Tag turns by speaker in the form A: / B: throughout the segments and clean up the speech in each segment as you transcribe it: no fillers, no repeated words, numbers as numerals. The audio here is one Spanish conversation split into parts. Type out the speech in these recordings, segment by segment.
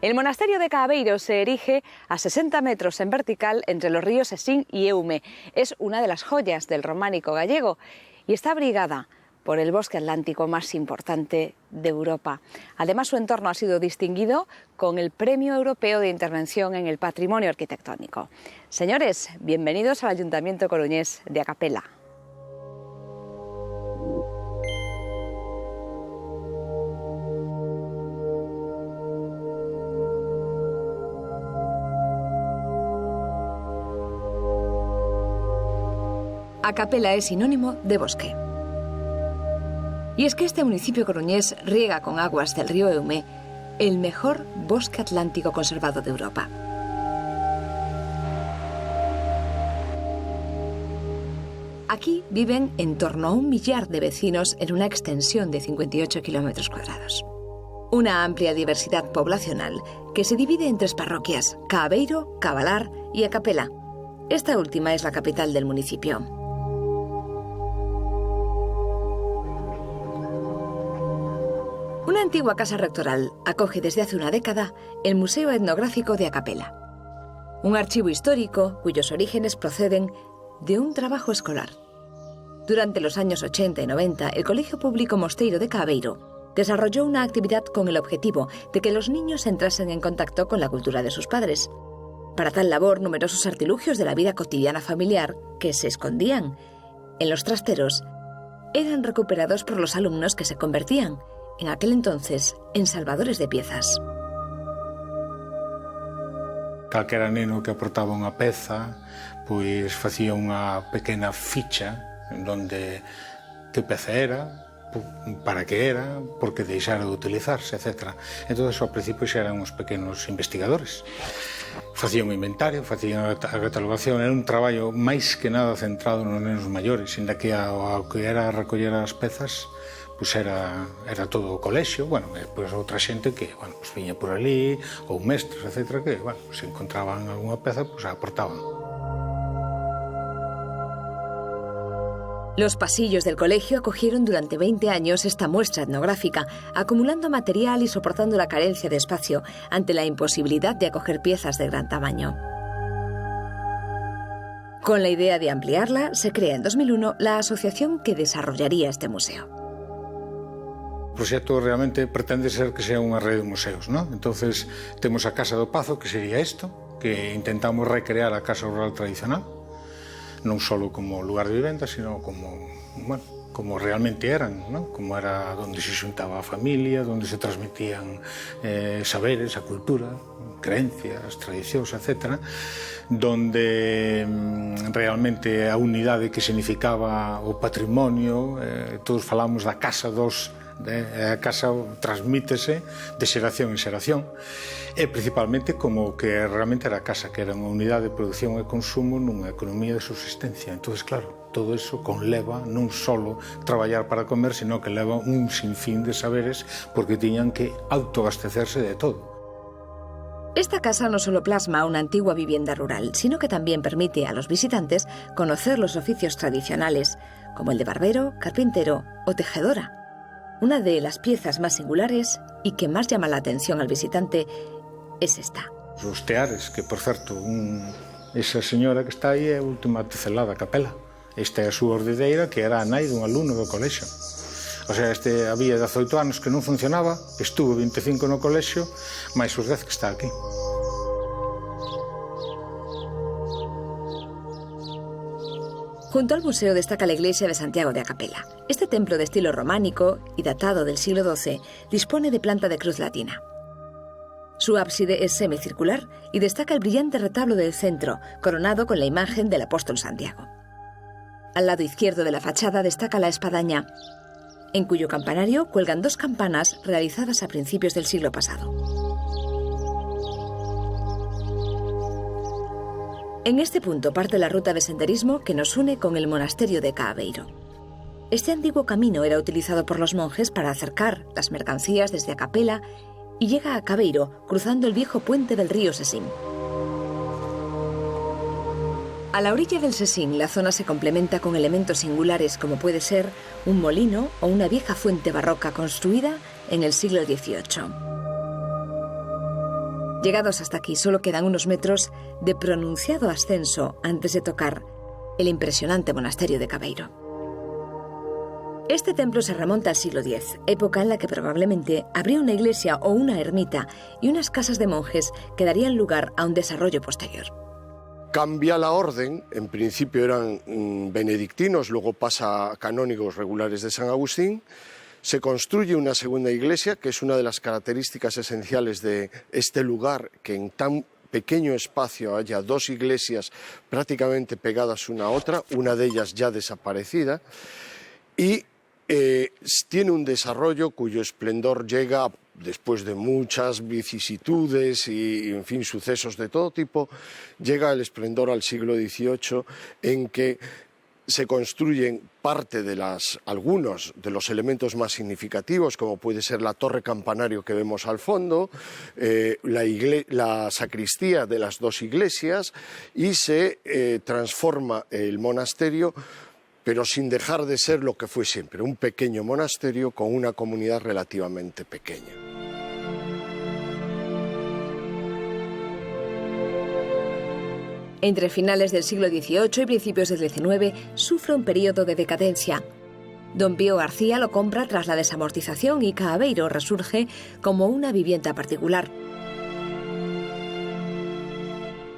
A: El monasterio de Cabeiro se erige a 60 metros en vertical entre los ríos Sesín y Eume. Es una de las joyas del románico gallego y está abrigada por el bosque atlántico más importante de Europa. Además, su entorno ha sido distinguido con el Premio Europeo de Intervención en el Patrimonio Arquitectónico. Señores, bienvenidos al Ayuntamiento coruñés de A Capela. A Capela es sinónimo de bosque. Y es que este municipio coruñés riega con aguas del río Eume el mejor bosque atlántico conservado de Europa. Aquí viven en torno a 1 millar de vecinos en una extensión de 58 kilómetros cuadrados. Una amplia diversidad poblacional que se divide en 3 parroquias: Cabeiro, Cabalar y A Capela. Esta última es la capital del municipio. Una antigua casa rectoral acoge desde hace una década el Museo Etnográfico de A Capela, un archivo histórico cuyos orígenes proceden de un trabajo escolar. Durante los años 80 y 90, el Colegio Público Mosteiro de Cabeiro desarrolló una actividad con el objetivo de que los niños entrasen en contacto con la cultura de sus padres. Para tal labor, numerosos artilugios de la vida cotidiana familiar que se escondían en los trasteros eran recuperados por los alumnos que se convertían, en aquel entonces, en salvadores de piezas.
B: Calquera neno que aportaba unha peza, pois facía unha pequena ficha en donde que peza era, para que era, por que deixara de utilizarse, etc. Entón, ao principio xa eran uns pequenos investigadores. Facían un inventario, facían a catalogación, era un traballo máis que nada centrado nos nenos maiores, inda que ao que era recoller as pezas, pois era todo o colexio, bueno, e pois outra xente que, bueno, pois viña por ali, ou mestres, etc., que, bueno, se encontraban algunha peza, pois a aportaban.
A: Los pasillos del colegio acogieron durante 20 años esta muestra etnográfica, acumulando material y soportando la carencia de espacio ante la imposibilidad de acoger piezas de gran tamaño. Con la idea de ampliarla, se crea en 2001 la asociación que desarrollaría este museo.
B: O proxecto realmente pretende ser que sea unha rede de museos, ¿no? Entonces, temos a Casa do Pazo, que sería isto, que intentamos recrear a casa rural tradicional, non só como lugar de vivenda, sino como, bueno, como realmente eran, ¿no? Como era onde se xuntaba a familia, onde se transmitían saberes, a cultura, creencias, tradicións, etc., donde realmente a unidade que significaba o patrimonio, todos falamos da casa dos, a casa transmítese de xeración en xeración, e principalmente como que realmente era a casa, que era unha unidade de produción e consumo nunha economía de subsistencia. Entonces, claro, todo eso conleva non só traballar para comer, sino que leva un sinfín de saberes, porque tiñan que autoabastecerse de todo.
A: Esta casa no solo plasma una antigua vivienda rural, sino que también permite a los visitantes conocer los oficios tradicionales, como el de barbero, carpintero o tejedora. Una de las piezas más singulares y que más llama la atención al visitante es esta.
B: Os teares, que por certo, esa señora que está aí é a última tecelada a Capela. Esta é a súa ordedeira, que era a nai dun alumno do colexio. O sea, había 18 anos que non funcionaba, estuvo 25 no colexio, máis os 10 que está aquí.
A: Junto al museo destaca la iglesia de Santiago de A Capela. Este templo de estilo románico y datado del siglo XII dispone de planta de cruz latina. Su ábside es semicircular y destaca el brillante retablo del centro, coronado con la imagen del apóstol Santiago. Al lado izquierdo de la fachada destaca la espadaña, en cuyo campanario cuelgan 2 campanas realizadas a principios del siglo pasado. En este punto parte la ruta de senderismo que nos une con el monasterio de Cabeiro. Este antiguo camino era utilizado por los monjes para acercar las mercancías desde A Capela y llega a Cabeiro cruzando el viejo puente del río Sesín. A la orilla del Sesín, la zona se complementa con elementos singulares como puede ser un molino o una vieja fuente barroca construida en el siglo XVIII. Llegados hasta aquí, solo quedan unos metros de pronunciado ascenso antes de tocar el impresionante monasterio de Cabeiro. Este templo se remonta al siglo X, época en la que probablemente habría una iglesia o una ermita y unas casas de monjes que darían lugar a un desarrollo posterior.
C: Cambia la orden, en principio eran benedictinos, luego pasa a canónigos regulares de San Agustín. Se construye una segunda iglesia, que es una de las características esenciales de este lugar, que en tan pequeño espacio haya dos iglesias prácticamente pegadas una a otra, una de ellas ya desaparecida, y tiene un desarrollo cuyo esplendor llega después de muchas vicisitudes y, en fin, sucesos de todo tipo, llega el esplendor al siglo XVIII, en que se construyen algunos de los elementos más significativos, como puede ser la torre campanario que vemos al fondo, la sacristía de las dos iglesias, y se transforma el monasterio, pero sin dejar de ser lo que fue siempre, un pequeño monasterio con una comunidad relativamente pequeña.
A: Entre finales del siglo XVIII y principios del XIX sufre un periodo de decadencia. Don Pío García lo compra tras la desamortización y Cabeiro resurge como una vivienda particular.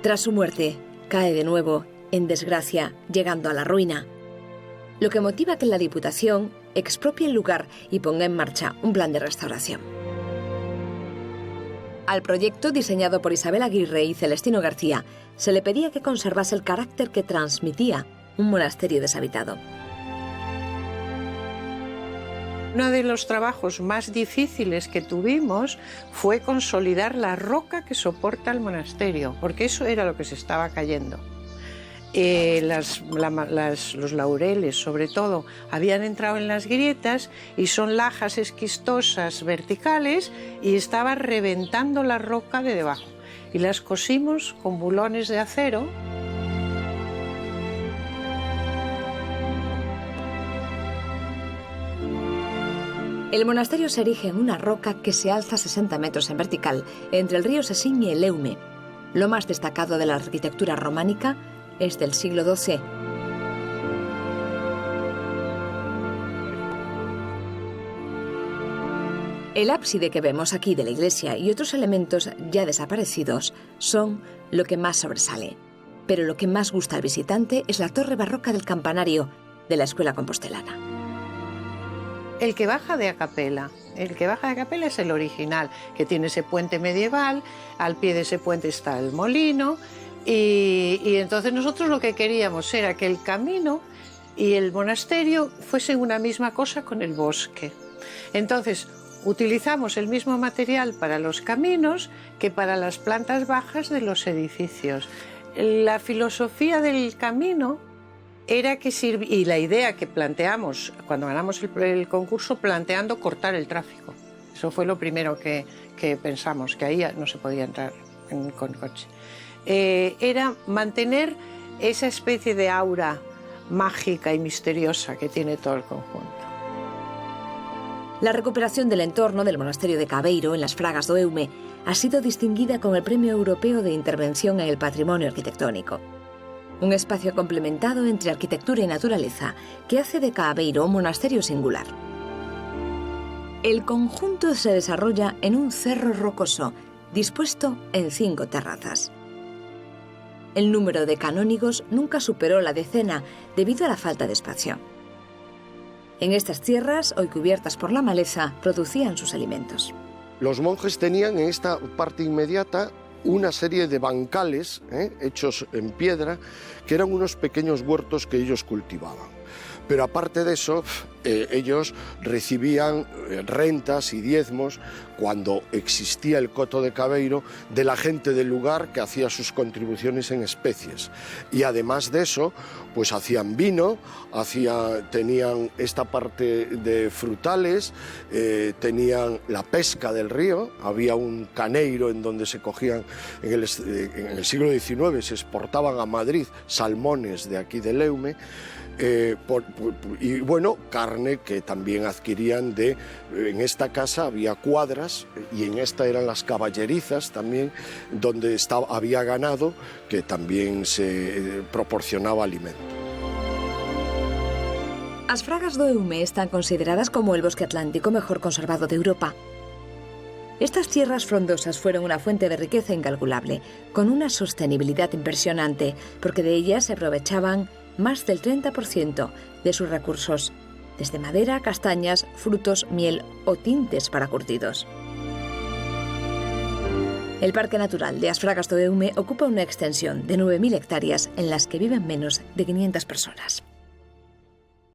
A: Tras su muerte, cae de nuevo en desgracia, llegando a la ruina, lo que motiva que la Diputación expropie el lugar y ponga en marcha un plan de restauración. Al proyecto, diseñado por Isabel Aguirre y Celestino García, se le pedía que conservase el carácter que transmitía un monasterio deshabitado.
D: Uno de los trabajos más difíciles que tuvimos fue consolidar la roca que soporta el monasterio, porque eso era lo que se estaba cayendo. Los laureles, sobre todo, habían entrado en las grietas y son lajas esquistosas verticales y estaba reventando la roca de debajo. Y las cosimos con bulones de acero.
A: El monasterio se erige en una roca que se alza 60 metros en vertical entre el río Sesín y el Eume. Lo más destacado de la arquitectura románica es del siglo XII. El ábside que vemos aquí de la iglesia y otros elementos ya desaparecidos son lo que más sobresale. Pero lo que más gusta al visitante es la torre barroca del campanario de la escuela compostelana.
D: El que baja de Acapela es el original, que tiene ese puente medieval, al pie de ese puente está el molino, y entonces nosotros lo que queríamos era que el camino y el monasterio fuesen una misma cosa con el bosque. Entonces utilizamos el mismo material para los caminos que para las plantas bajas de los edificios. La filosofía del camino era que y la idea que planteamos cuando ganamos el concurso, planteando cortar el tráfico. Eso fue lo primero que pensamos, que ahí no se podía entrar con coche. Era mantener esa especie de aura mágica y misteriosa que tiene todo el conjunto.
A: La recuperación del entorno del monasterio de Cabeiro, en las Fragas do Eume, ha sido distinguida con el Premio Europeo de Intervención en el Patrimonio Arquitectónico. Un espacio complementado entre arquitectura y naturaleza que hace de Cabeiro un monasterio singular. El conjunto se desarrolla en un cerro rocoso, dispuesto en 5 terrazas. El número de canónigos nunca superó la decena debido a la falta de espacio. En estas tierras, hoy cubiertas por la maleza, producían sus alimentos.
C: Los monjes tenían en esta parte inmediata una serie de bancales hechos en piedra, que eran unos pequeños huertos que ellos cultivaban. Pero aparte de eso, ellos recibían rentas y diezmos, cuando existía el coto de Cabeiro, de la gente del lugar que hacía sus contribuciones en especies. Y además de eso, pues hacían vino, tenían esta parte de frutales, tenían la pesca del río, había un caneiro en donde se cogían, en el siglo XIX se exportaban a Madrid salmones de aquí del Eume, y bueno, carne que también adquirían en esta casa había cuadras y en esta eran las caballerizas también, donde había ganado que también se proporcionaba alimento.
A: As Fragas do Eume están consideradas como el bosque atlántico mejor conservado de Europa. Estas tierras frondosas fueron una fuente de riqueza incalculable, con una sostenibilidad impresionante, porque de ellas se aprovechaban más del 30% de sus recursos, desde madera, castañas, frutos, miel o tintes para curtidos. El Parque Natural de As Fragas do Eume ocupa una extensión de 9.000 hectáreas en las que viven menos de 500 personas.